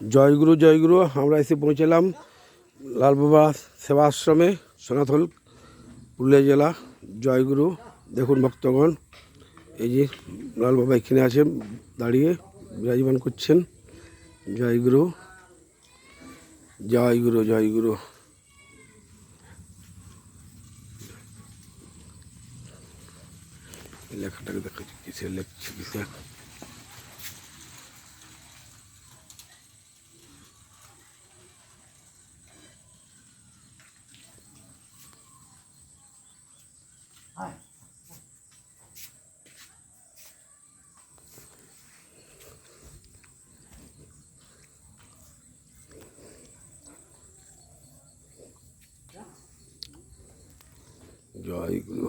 জয়গুরু জয়গুরু। আমরা এসে পৌঁছালাম লালবাবা সেবা আশ্রমে, সোনাথল, পুরুলিয়া জেলা। জয়গুরু। দেখুন ভক্তগণ, এই যে লালবাবা এখানে আছে দাঁড়িয়ে বিরাজমান করছেন। জয়গুরু জয়গুরু জয়গুরু। লেখাটাকে দেখাচ্ছি কিসে লেখছি কিসে। জয়গুরু।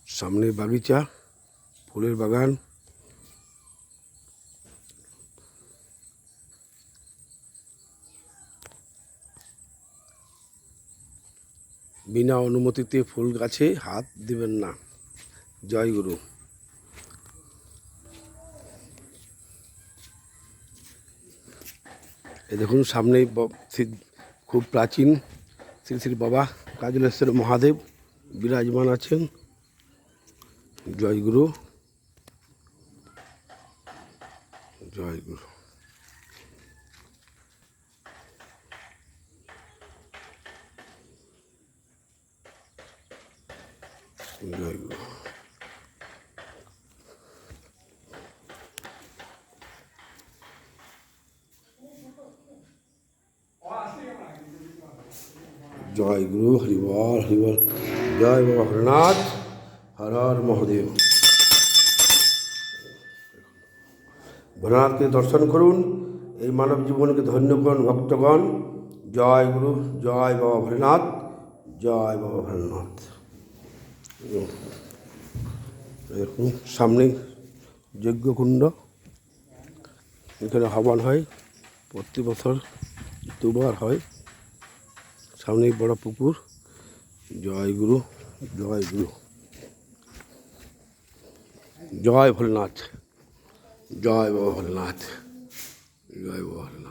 সামনে বাগিচা, ফুলের বাগান। বিনা অনুমতিতে ফুল গাছে হাত দিবেন না। জয়গুরু। এই দেখুন সামনেই খুব প্রাচীন শ্রী শ্রী বাবা কাজলেশ্বর মহাদেব বিরাজমান আছেন। জয়গুরু জয়গুরু। জয়গুরু। জয়গুরু। হরিবল হরিবল। জয় বাবা ভোলেনাথ। হর হর মহাদেব। ভোলেনাথকে দর্শন করুন, এই মানব জীবনকে ধন্য করুন ভক্তগণ। জয় গুরু। জয় বাবা ভোলেনাথ। জয় বাবা ভোলেনাথ। দেখুন সামনে যজ্ঞকুণ্ড, এখানে হবন হয়, প্রতি বছর দুবার হয়। সামনেই বড় পুকুর। জয় গুরু জয় গুরু। জয় ভোলেনাথ। জয় বাবা ভোলেনাথ। জয় বাবা ভোলেনাথ।